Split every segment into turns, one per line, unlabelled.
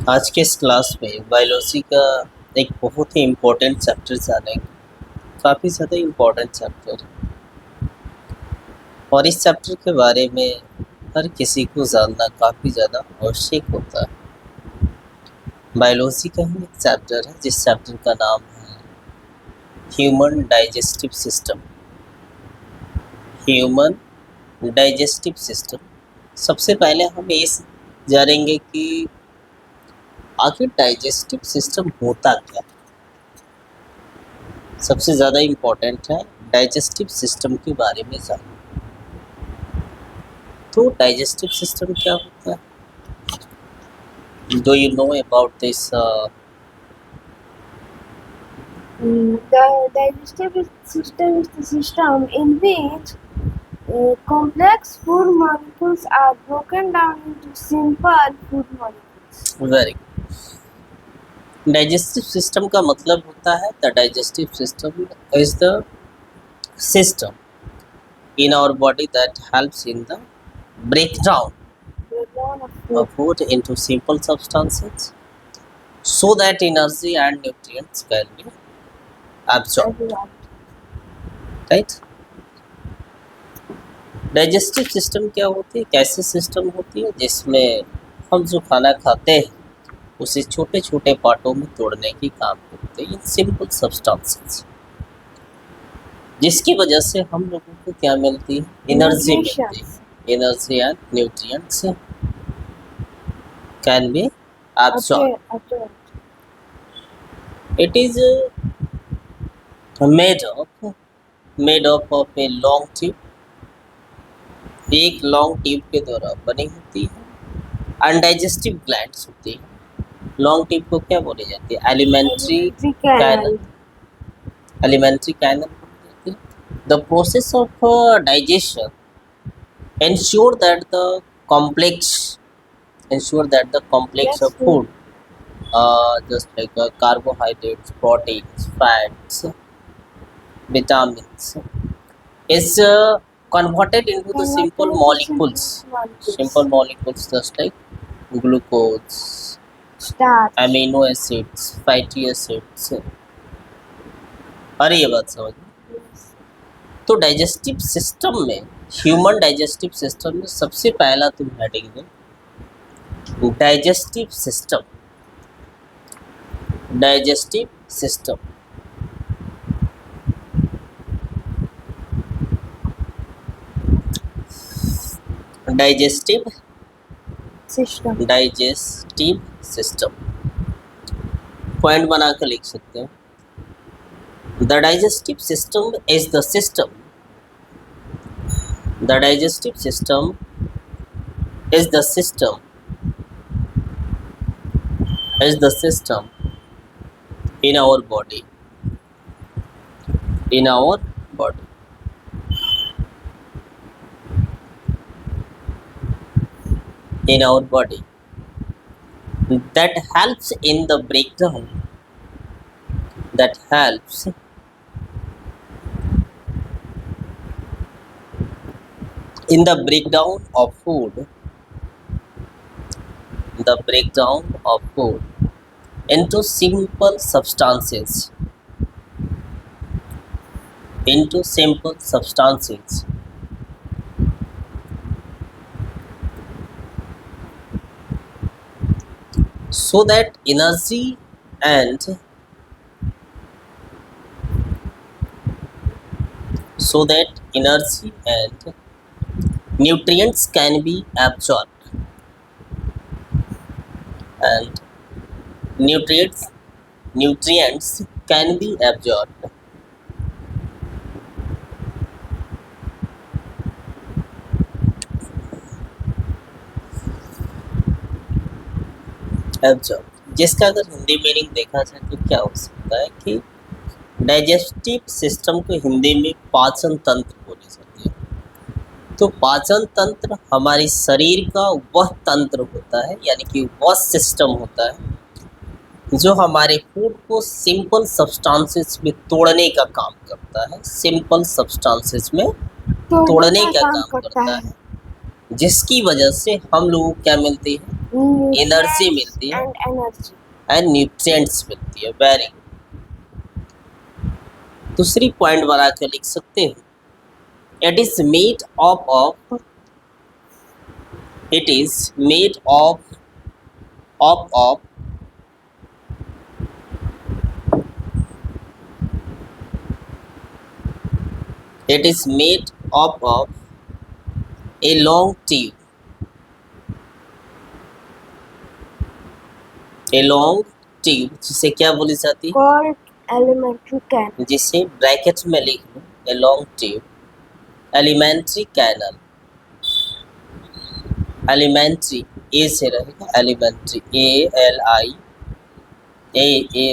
आज के इस क्लास में बायोलॉजी का एक बहुत ही इम्पोर्टेंट चैप्टर जानेंगे। काफ़ी ज़्यादा इम्पोर्टेंट चैप्टर है और इस चैप्टर के बारे में हर किसी को जानना काफ़ी ज़्यादा आवश्यक होता है। बायोलॉजी का ही एक चैप्टर है जिस चैप्टर का नाम है human digestive system. Human digestive system. सबसे पहले हम ये जानेंगे कि आखिर डाइजेस्टिव सिस्टम होता क्या है। सबसे ज़्यादा इम्पोर्टेंट है डाइजेस्टिव सिस्टम के बारे में जानना। तो डाइजेस्टिव सिस्टम क्या होता है? Do you know about this?
The digestive system is the system in which complex food molecules are broken down into simple food molecules.
Very digestive system का मतलब होता है the digestive system is the system in our body that helps in the breakdown
Breakdown of
of food into simple substances so that energy and nutrients can be absorbed, right? Digestive system क्या होती है? कैसे system होती है जिसमें हम जो खाना खाते हैं उसे छोटे छोटे पार्टों में तोड़ने की काम करते हैं इन सिंपल सब्सटेंसेस, जिसकी वजह से हम लोगों को क्या मिलती है? एनर्जी मिलती है। Energy and nutrients can be absorbed. It is made up of a long tube. एक लॉन्ग ट्यूब के द्वारा बनी होती है। अनडाइजेस्टिव ग्लैंड्स होती है। लॉन्ग ट्यूब को क्या बोली जाती है? Alimentary canal. एलिमेंट्री कैनल बोली जाती है। The process of digestion ensure that the complex of food, just like carbohydrates, proteins, fats, vitamins, is converted into the simple molecules just like glucose,
starch,
amino acids, fatty acids। अरे ये बात समझ में? तो digestive system में, human digestive system में सबसे पहला तुम हेडिंग में digestive system. Digestive system digestive system point बनाकर लिख सकते हैं। The digestive system is the system the digestive system is the system in our body in our body that helps in the breakdown of food into simple substances so that energy and nutrients can be absorbed and nutrients can be absorbed जिसका अगर Hindi meaning देखा जाए तो क्या हो सकता है कि डाइजेस्टिव सिस्टम को हिंदी में पाचन तंत्र बोली जाती है। तो पाचन तंत्र हमारे शरीर का वह तंत्र होता है, यानी कि वह सिस्टम होता है जो हमारे फूड को सिंपल सब्सटेंसेस में तोड़ने का काम करता है। सिंपल सब्सटेंसेस में तोड़ने का काम करता है, जिसकी वजह से हम लोगों को क्या मिलती है, एनर्जी मिलती है
and energy.
एंड न्यूट्रिएंट्स मिलती है। Very good. दूसरी पॉइंट बना के लिख सकते हैं, it is made of it is made of it is made of a long tube, a long tube जिसे क्या बोली जाती है,
Called elementary canal.
जिसे ब्रैकेट में लिख लो, a long tube, elementary canal, elementary ए से रहेगा, elementary ए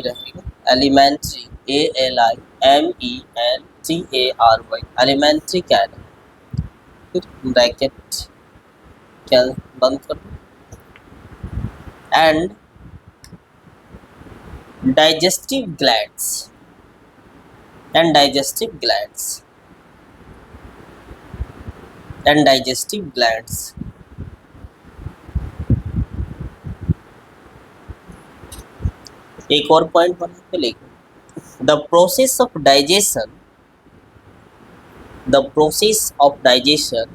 रहेगा, elementary ALIMENTARY, elementary canal, फिर ब्रैकेट क्या बंद कर दो, and digestive glands and digestive glands and digestive glands एक और पॉइंट बना के लिखो, the process of digestion the process of digestion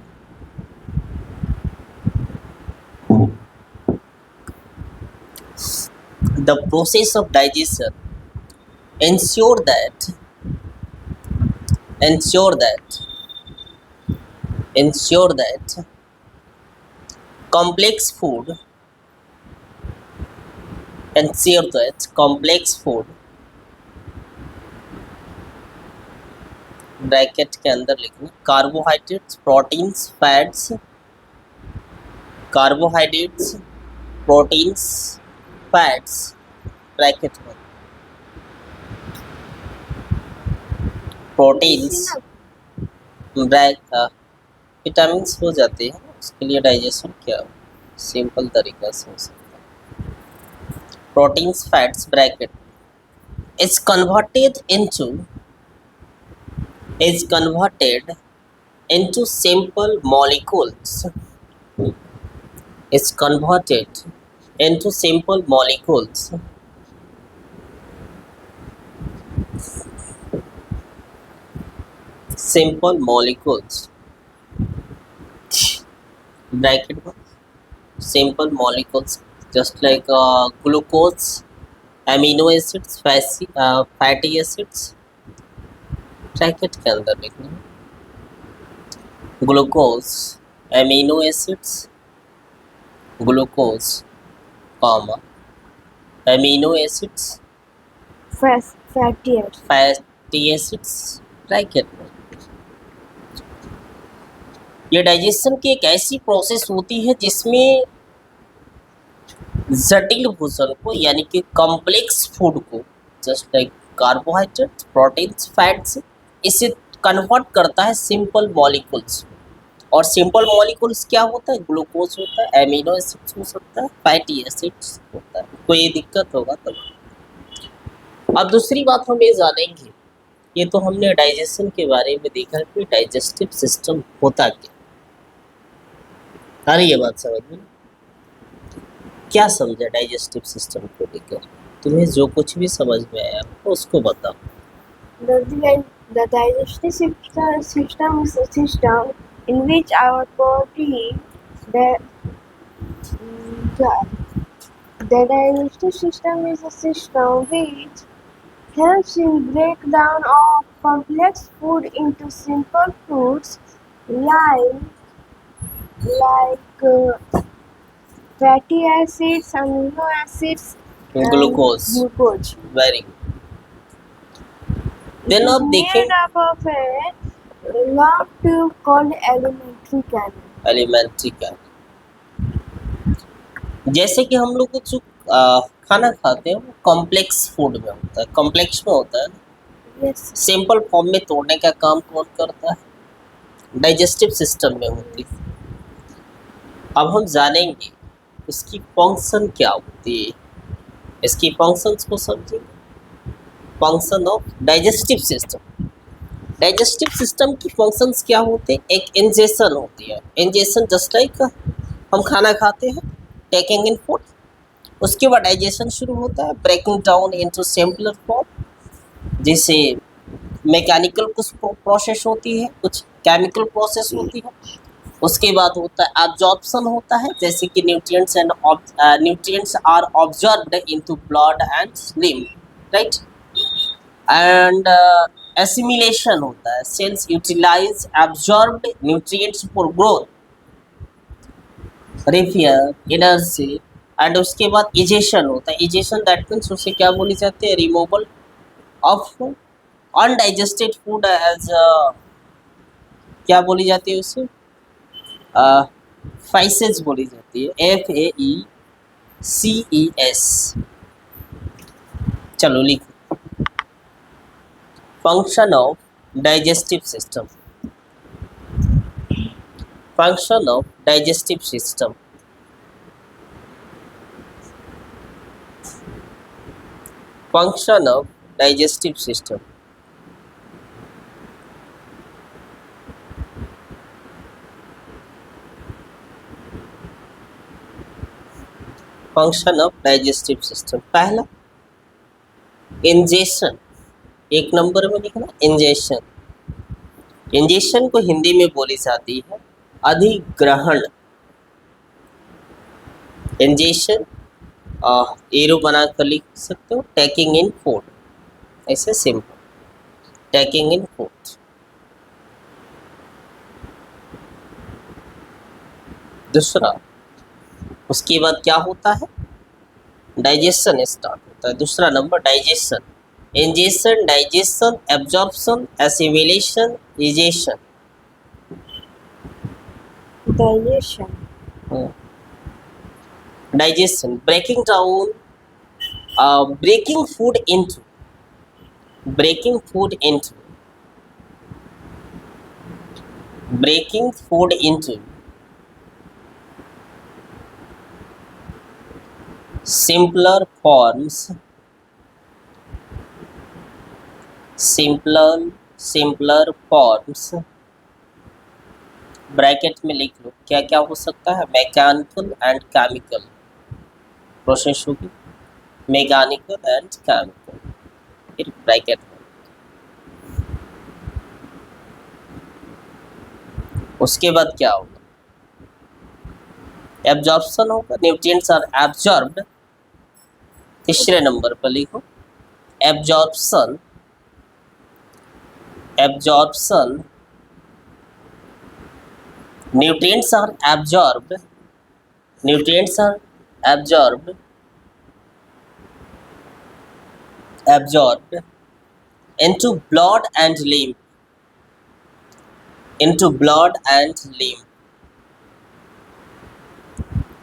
ensure that complex food bracket के अंदर लिखना, कार्बोहाइड्रेट्स प्रोटीन्स फैट्स ब्रैकेट में, प्रोटीन्स विटामिन हो जाते हैं, उसके लिए डाइजेशन क्या सिंपल तरीका से हो सकता है, proteins fats bracket is converted into simple molecules bracket में, simple molecules just like glucose, amino acids, fatty acids bracket के अंदर लिखना, glucose, amino acids, glucose comma amino acids, fatty acids bracket में। ये डाइजेशन की एक ऐसी प्रोसेस होती है जिसमें जटिल भोजन को यानी कि कॉम्प्लेक्स फूड को just like carbohydrates, proteins, fats, इसे कन्वर्ट करता है सिंपल मॉलिक्यूल्स। और सिंपल मॉलिक्यूल्स क्या होता है, ग्लूकोज होता है, एमिनो एसिड्स हो सकता है, फैटी एसिड्स होता है। कोई दिक्कत होगा तो। अब दूसरी बात हम ये जानेंगे, ये तो हमने डाइजेशन के बारे में देखा कि डाइजेस्टिव सिस्टम होता क्या। अरे ये बात समझ में क्या समझा डाइजेस्टिव सिस्टम को लेकर, तुम्हें जो कुछ भी समझ में आया उसको बताओ।
The digestive system is a system in which our body, the digestive system is a system which helps in breakdown of complex food into simple foods like fatty acids, amino acids,
glucose, very good. Then आप देखें
made up of a long tube called elementary canal.
जैसे कि हम लोग जो खाना खाते हैं वो कॉम्प्लेक्स फूड में होता है, कॉम्प्लेक्स में होता है,
Yes.
सिंपल फॉर्म में तोड़ने का काम कौन करता है, डाइजेस्टिव सिस्टम में होती है। अब हम जानेंगे इसकी फंक्शन क्या होती है, इसकी फंक्शंस को समझेंगे। Function of digestive digestive system की फंक्शंस क्या होते हैं? एक इंजेशन होती है, इंजेशन जस्ट लाइक हम खाना खाते हैं, टेकिंग इन फूड। उसके बाद डाइजेशन शुरू होता है, breaking down into simpler form, जैसे मैकेनिकल कुछ प्रोसेस होती है, कुछ केमिकल प्रोसेस होती है। उसके बाद होता है एब्जॉर्प्शन होता है, जैसे कि nutrients are observed into blood and lymph, right. And assimilation होता है, cells utilise absorbed nutrients for growth, repair, energy. And उसके बाद इजेशन होता है, इजेशन दैट मीन्स उसे क्या बोली जाती है? Removal of undigested food as क्या बोली जाती है उसे? फाइसेस बोली जाती है, FAECES। चलो लिखो, function of digestive system, function of digestive system. Function of digestive system. Function of digestive system, पहला इंजेशन, एक नंबर में लिखना इंजेशन। इंजेशन को हिंदी में बोली जाती है अधिग्रहण। इंजेशन एरो बना कर लिख सकते हो, टेकिंग इन फूड, ऐसे सिंपल, टेकिंग इन फूड। दूसरा, उसके बाद क्या होता है? डाइजेशन स्टार्ट होता है। दूसरा number digestion, ingestion, digestion, absorption, assimilation, egestion.
Digestion.
Digestion, breaking down, breaking food into, breaking food into, breaking food into simpler forms, simpler forms। Bracket में लिख लो क्या क्या हो सकता है? मैकेनिकल एंड केमिकल प्रोसेस होगी, मैकेनिकल एंड केमिकल, फिर bracket में। उसके बाद क्या होगा? एब्जॉर्प्शन होगा, न्यूट्रिएंट्स आर एब्जॉर्ब्ड। तीसरे नंबर पर लिखो absorption, absorption, nutrients are absorbed, nutrients are absorbed, absorbed into blood and lymph, into blood and lymph,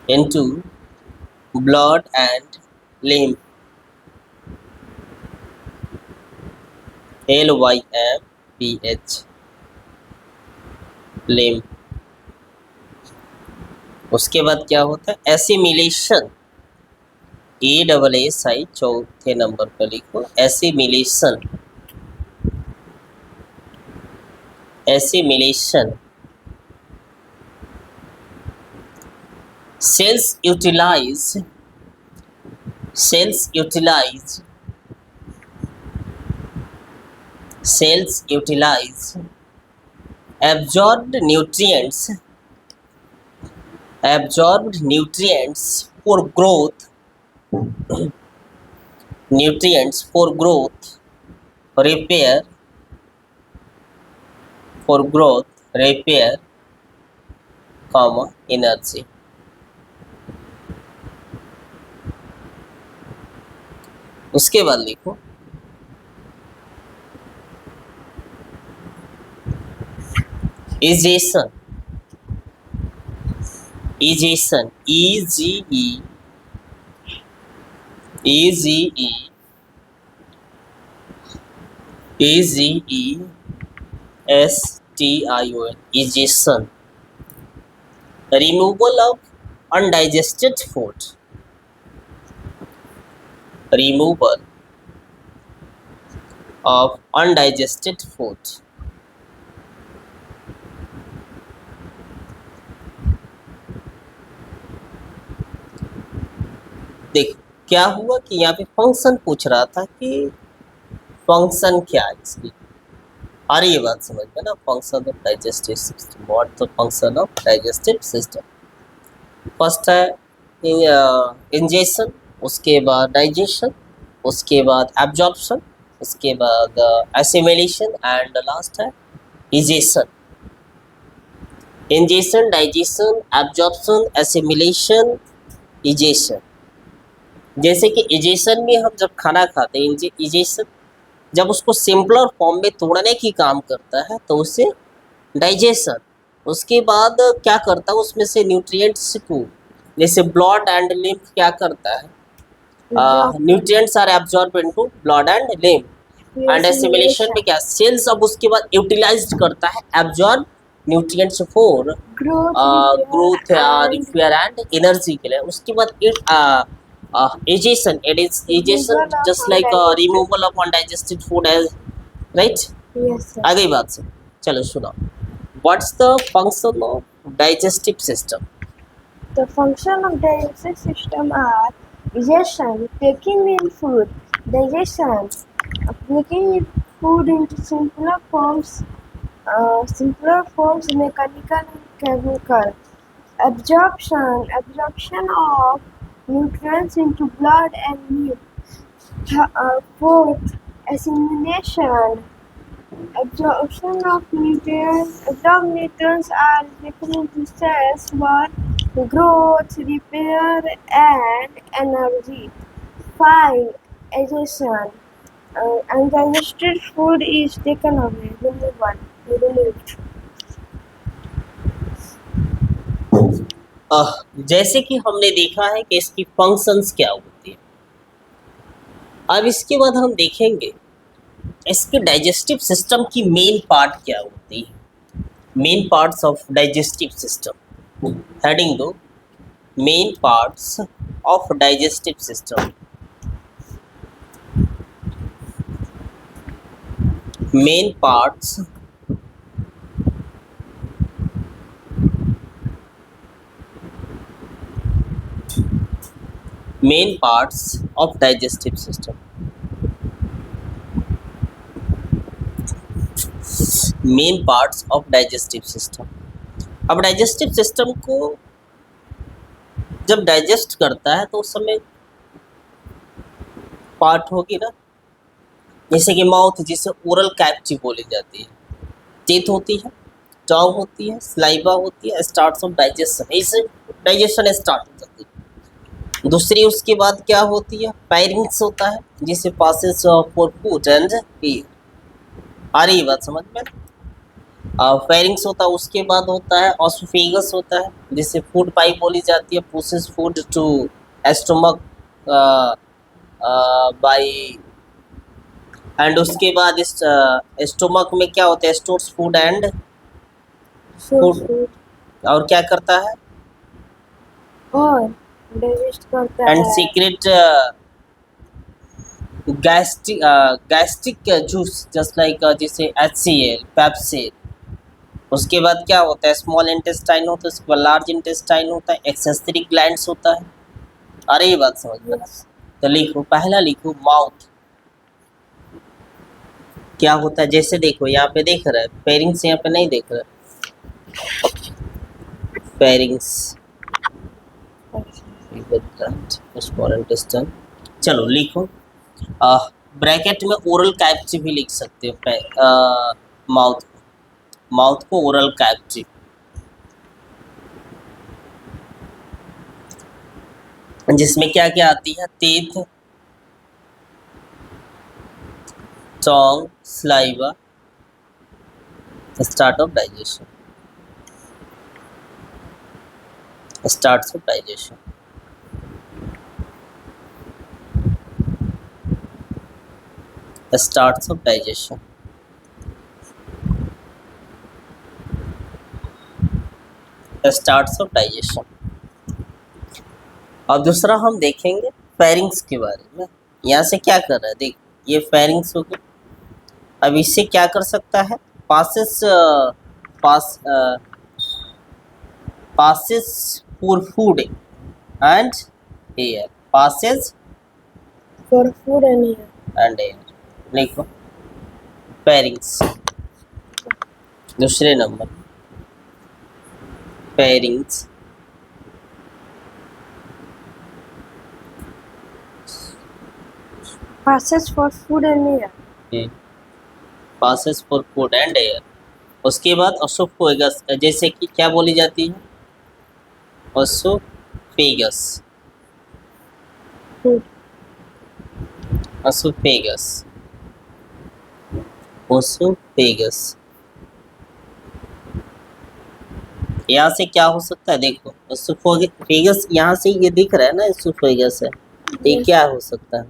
into blood and lymph, LYMPH, lymph। उसके बाद क्या होता है? एसिमिलेशन, ASSI, चौथे नंबर पर लिखो assimilation, assimilation. cells utilize, cells utilize, cells utilize absorbed nutrients, absorbed nutrients for growth, nutrients for growth, repair, for growth, repair, comma, energy। उसके बाद लिखो egestion, egestion, EGESTION, egestion, removal of undigested food, removal of undigested food, देखो क्या हुआ कि यहाँ पे function पूछ रहा था कि फंक्शन क्या है इसकी। और ये बात समझ में ना, function of digestive system, what the function of digestive system. First है इंजेशन, उसके बाद डाइजेशन, उसके बाद एब्जॉर्प्शन, उसके बाद एसिमिलेशन एंड लास्ट है egestion. Ingestion, digestion, absorption, assimilation, egestion. जैसे कि इजेशन में हम जब खाना खाते हैं, इजेशन जब उसको सिंपलर फॉर्म में तोड़ने की काम करता है तो उसे डाइजेशन। उसके बाद क्या करता है, उसमें से न्यूट्रिएंट्स को, जैसे ब्लड एंड लिम्फ क्या करता है, nutrients are absorb into blood and lymph. And assimilation में क्या, सेल्स अब उसके बाद यूटिलाइज्ड करता है absorb nutrients for growth repair and energy के लिए। उसके बाद egestion, it is egestion just like removal of undigested food as, right.
Yes, sir.
आ गई बात से, चलो सुनो। What's the function of digestive system?
The function of digestive system are digestion, taking in food, digestion, breaking food into simpler forms, mechanical and chemical, absorption of nutrients into blood and lymph, fourth, assimilation, absorption of nutrients. Absorbed nutrients are taken into cells for growth, repair, and energy. 5. Digestion. Undigested food is taken away, removed.
जैसे कि हमने देखा है कि इसकी functions क्या होती है। अब इसके बाद हम देखेंगे इसके डाइजेस्टिव सिस्टम की मेन पार्ट क्या होती है। Main parts of digestive system, heading दो, main parts of digestive system. Main parts of digestive system। Main parts of digestive system. अब डाइजेस्टिव सिस्टम को जब डाइजेस्ट करता है तो उस समय पार्ट होगी ना, जैसे कि माउथ, जिसे ओरल कैविटी बोली जाती है, टीथ होती है, टंग होती है, सलाइवा होती है, स्टार्ट्स ऑफ डाइजेशन, इससे डाइजेशन स्टार्ट हो जाती है। दूसरी उसके बाद क्या होती है, फायरिंग्स होता है, जिसे passes for food and air. आ रही बात समझ में? फेरिंग्स होता है, उसके बाद होता है ऑसोफेगस होता है, जिसे फूड पाइप बोली जाती है, pushes food to stomach by. And उसके बाद इस स्टमक में क्या होता है, स्टोर्स फूड एंड फूड, और क्या करता है,
और डाइजेस्ट करता
एंड
है।
Secret gastric juice, just like जैसे HCl, पेप्सिल। उसके बाद क्या होता है, स्मॉल इंटेस्टाइन होता है, उसके बाद लार्ज इंटेस्टाइन होता है, एक्सेसरी ग्लैंड्स होता है। अरे ये बात समझ में? तो लिखो, पहला लिखो माउथ। क्या होता है, जैसे देखो यहाँ पे देख रहा है, फेरिंग्स यहाँ पे नहीं देख रहा है, फेरिंग्स, स्मॉल इंटेस्टाइन। चलो लिखो, ब्रैकेट में ओरल कैविटी भी लिख सकते हो, माउथ को ओरल कैविटी। जिसमें क्या क्या आती है, teeth, tongue, saliva, start of digestion, starts of digestion. Starts of digestion, starts of digestion. और दूसरा हम देखेंगे फेरिंग्स के बारे में। यहाँ से क्या कर रहा है, देख ये फेरिंग्स हो गया। अब इससे क्या कर सकता है, passes for food and air. Passage
for food and air.
And air. लिखो पेरिंग्स। दूसरे नंबर pharynx
Passes for food and air.
Passes for food and air. उसके बाद ओसोफेगस, जैसे कि क्या बोली जाती है, ओसोफेगस,
Food.
Oesophagus, oesophagus. यहाँ से क्या हो सकता है, देखो ओसोफेगस यहाँ से ये दिख रहा है ना, ओसोफेगस है, तो ये
Yes.
क्या हो सकता है,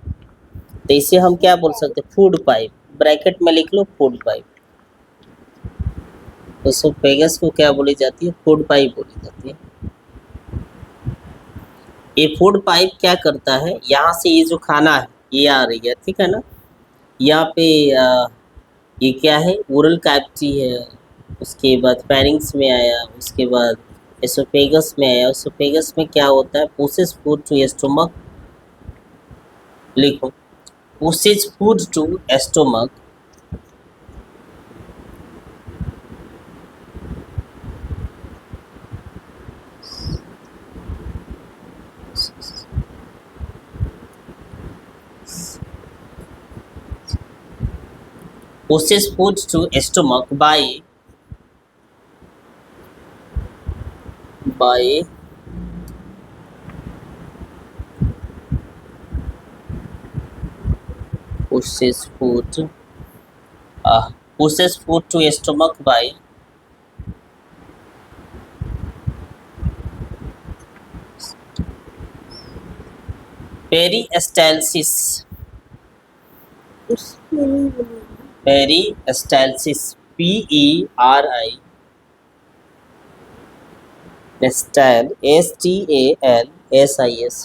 तो इसे हम क्या बोल सकते हैं, फूड पाइप। ब्रैकेट में लिख लो फूड पाइप। ओसोफेगस को क्या बोली जाती है, फूड पाइप बोली जाती है। ये फूड पाइप क्या करता है, यहाँ से ये जो खाना है ये आ रही है, ठीक है ना, यहाँ पे ये क्या है, ओरल कैविटी है, उसके बाद फेरिंग्स में आया, उसके बाद एसोफेगस में आया। एसोफेगस में क्या होता है, पुशेस फूड टू स्टोमक। लिखो pushes food to stomach, pushes food to stomach by pushes food pushes food to stomach by peristalsis,
उसमें नहीं बोलेंगे.
peristalsis, PERI stal STALSIS,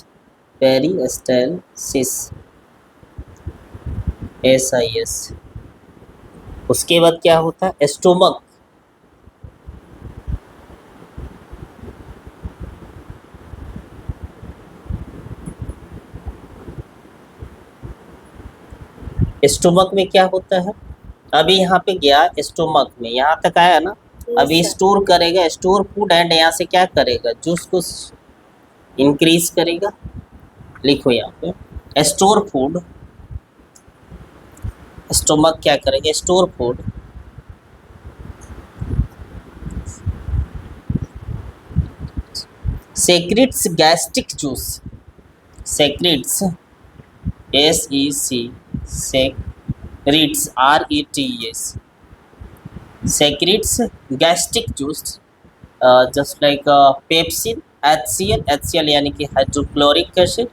peristalsis SIS। उसके बाद क्या होता है, स्टोमक, स्टोमक में क्या होता है, अभी यहाँ पे गया स्टोमक में, यहाँ तक आया ना, अभी
Yes, sir.
स्टोर करेगा, स्टोर फूड एंड यहाँ से क्या करेगा, जूस को इंक्रीज करेगा। लिखो यहाँ पे स्टोर फूड, स्टोमक क्या करेगा, store food, secrets gastric juice, secrets SEC, secrets RETS, secretes gastric juice, just like pepsin, HCl यानी कि हाइड्रोक्लोरिक एसिड।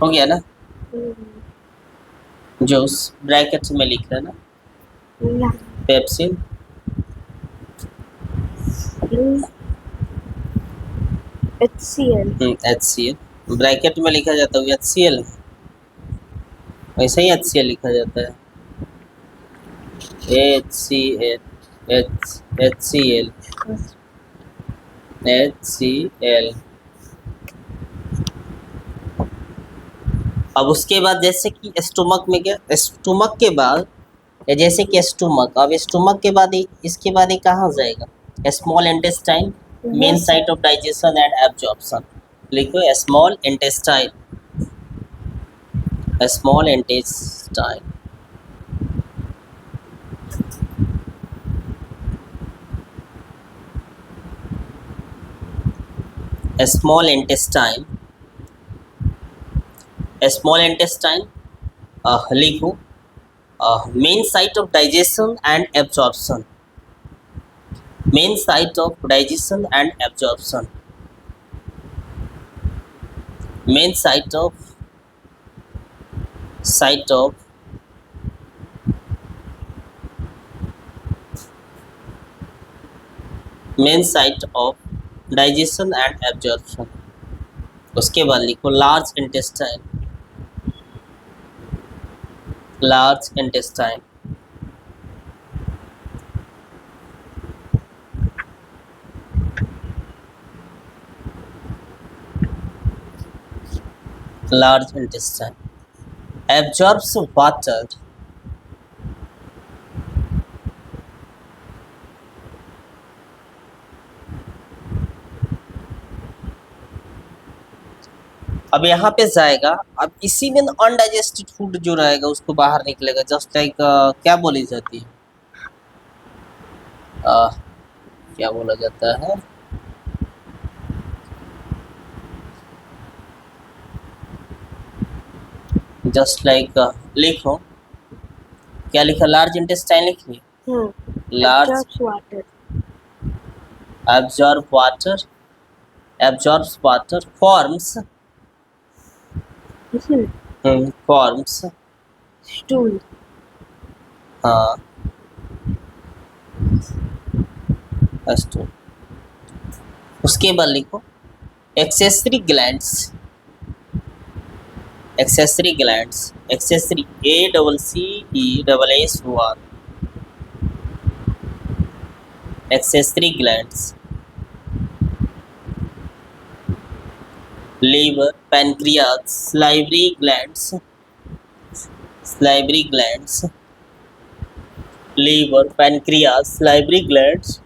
हो गया ना, जूस ब्रैकेट में लिख रहे ना,
Yeah.
Pepsin,
HCl.
HCl bracket में लिखा जाता है HCl, वैसे ही HCl लिखा जाता है, HCl HCl HCl। अब उसके बाद जैसे कि स्टोमक में गया, स्टोमक के बाद जैसे कि स्टोमक, अब स्टोमक के बाद इसके बाद ये कहाँ जाएगा, small intestine, main site of digestion and absorption. लिखो small intestine, small intestine, small intestine, small intestine. लिखो main site of digestion and absorption, main site of digestion and absorption, main site of main site of digestion and absorption. उसके बाद लिखो large intestine, large intestine, large intestine absorbs water. अब यहाँ पे जाएगा, अब इसी में अनडाइजेस्टेड फूड जो रहेगा उसको बाहर निकलेगा, जस्ट लाइक क्या बोली जाती है, क्या बोला जाता है, जस्ट लाइक लिखो, क्या लिखा, लार्ज इंटेस्टाइन लिखिए, large
Absorbs water.
absorbs water forms forms
Stool.
हाँ stool. उसके बाद लिखो accessory glands accessory A double C E double S O R accessory glands, liver, pancreas, salivary glands, liver, pancreas, salivary glands,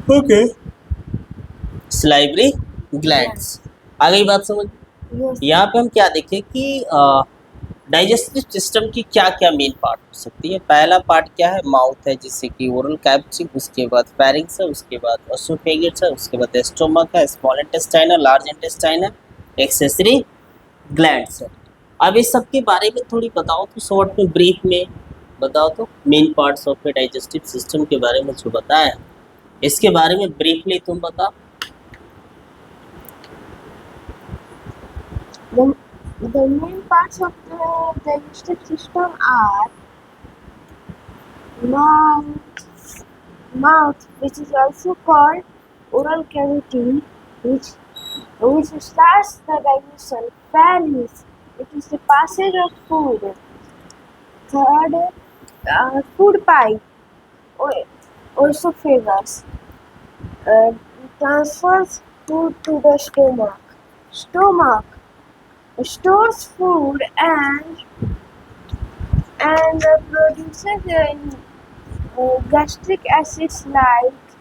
okay, salivary glands. आ गई बात समझ।
Yes.
यहाँ पे हम क्या देखें कि डाइजेस्टिव सिस्टम की क्या क्या मेन पार्ट हो सकती है। पहला पार्ट क्या है, माउथ है, जिससे कि ओरल कैविटी, उसके बाद फेरिंग्स है, उसके बाद एसोफेगस है, उसके बाद स्टोमक है, स्मॉल इंटेस्टाइन है, लार्ज इंटेस्टाइन है, एक्सेसरी ग्लैंड्स है। अब इस सब के बारे में थोड़ी बताओ तो, शॉर्ट में ब्रीफ में बताओ तो, main parts of digestive system के बारे में जो बताया इसके बारे में ब्रीफली तुम बताओ।
The main parts of the digestive system are mouth, which is also called oral cavity, which starts the digestion. Pharynx, it is the passage of food. Third, food pipe, esophagus, transfers food to the stomach. Stomach stores food and produces gastric acids like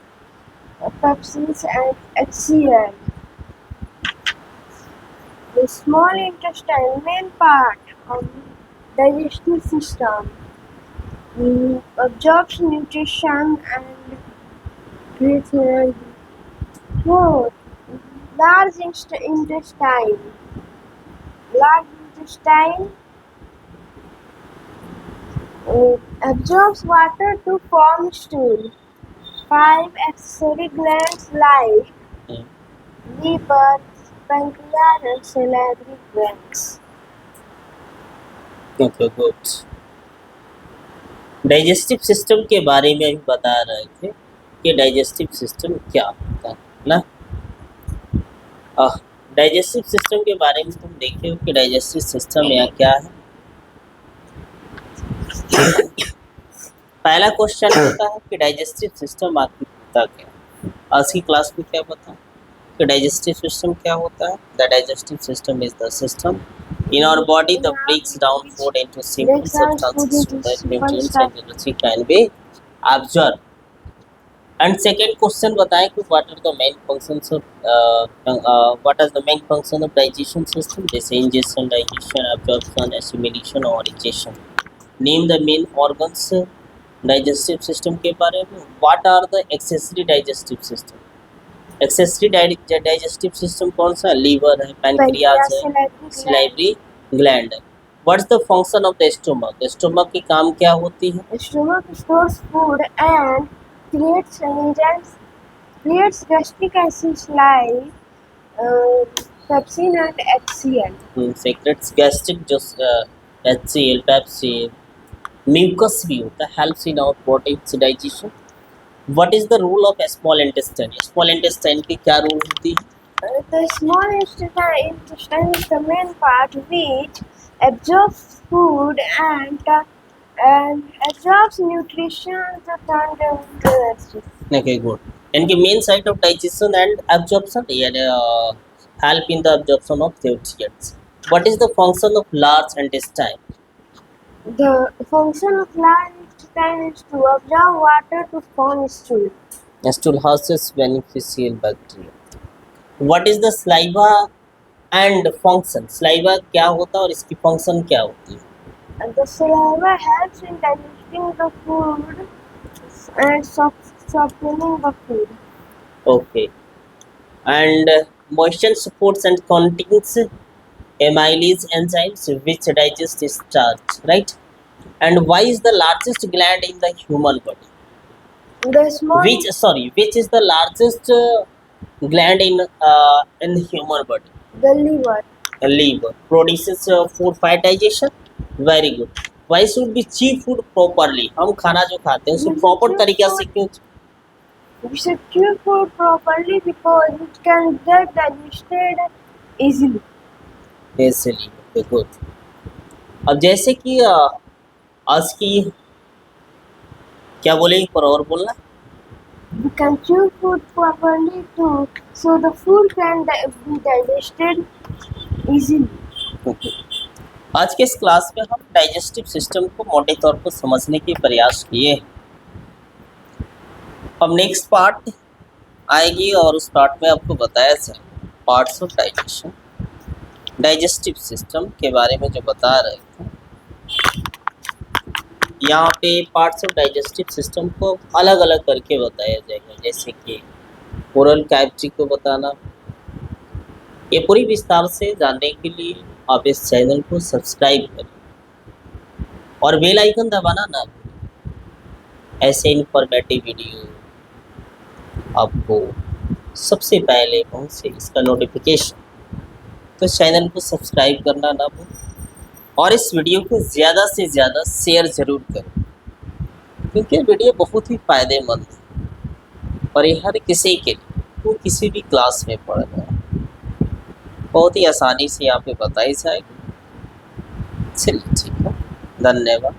pepsins and HCl. The small intestine, main part of digestive system, absorbs nutrition and creates energy. Fourth, large intestine. Large intestine absorbs water to form stool. 5 accessory glands like liver, pancreas and salivary glands.
Okay good. Digestive system के बारे में अभी बता रहे थे कि digestive system क्या होता है ना। डाइजेस्टिव सिस्टम के बारे में तुम देखे हो कि डाइजेस्टिव सिस्टम या क्या है। पहला क्वेश्चन होता है कि डाइजेस्टिव सिस्टम आखिर होता क्या है। आज की क्लास में क्या बता कि डाइजेस्टिव सिस्टम क्या होता है। The digestive system is the system in our body that breaks down food into simple substances so that nutrients and energy can be absorbed. And second question बताएं कि what are the main functions of what are the main functions of digestion system, जैसे ingestion, digestion, absorption, assimilation और digestion. Name the main organs digestive system के बारे में। What are the accessory digestive system? Accessory digestive system कौन सा, liver है, pancreas है, salivary gland है। What's the function of the stomach, stomach की काम क्या होती है।
Stomach stores food and creates enzymes, creates gastric acids like pepsin and HCl.
secretes gastric जो HCl, पेप्सिन, म्यूकस भी होता है, helps in our bodies digestion. What is the role of small intestine? Small intestine की क्या role होती है?
The small intestine is the main part which absorbs food and absorbs nutrition to turn them into energy.
Okay, good. इनके main site of digestion and absorption यानी help in the absorption of nutrients. What is the function of large intestine?
The function of large intestine is to absorb water to form stool.
Stool houses beneficial bacteria. What is the saliva and function? Saliva क्या होता है और इसकी function क्या होती है?
And the saliva helps in digesting the food and softening the food.
Okay. And moisture supports and contains amylase enzymes which digest starch, right? And why is the largest gland in the human body?
The small
Which is the largest gland in human body?
the liver.
Liver produces food for digestion. Very good. Why should we chew food properly? हम खाना जो खाते हैं उसको
We should
proper
chew
तरीके से
food-
क्यों
We should chew food properly because it can get digested easily.
इसीलिए गुड. अब जैसे कि आज की क्या बोले एक बार और बोलना.
We can chew food properly too, so the food can be digested easily.
आज के इस क्लास में हम डाइजेस्टिव सिस्टम को मोटे तौर पर समझने के प्रयास किए. अब नेक्स्ट पार्ट आएगी और उस पार्ट में आपको बताया जाए parts of digestion, digestive system के बारे में जो बता रहे थे. यहाँ पे पार्ट्स ऑफ डाइजेस्टिव सिस्टम को अलग अलग करके बताया जाएगा, जैसे कि ओरल कैविटी को बताना. ये पूरी विस्तार से जानने के लिए आप इस चैनल को सब्सक्राइब करें और बेल आइकन दबाना ना भूलें. ऐसे इन्फॉर्मेटिव वीडियो आपको सबसे पहले पहुंचे, इसका नोटिफिकेशन, तो चैनल को सब्सक्राइब करना ना भूलें और इस वीडियो को ज़्यादा से ज़्यादा शेयर ज़रूर करें, क्योंकि वीडियो बहुत ही फ़ायदेमंद है और ये हर किसी के लिए, वो किसी भी क्लास में पढ़ रहा है, बहुत ही आसानी से यहाँ पे बताई जाएगी. चलिए ठीक है, धन्यवाद.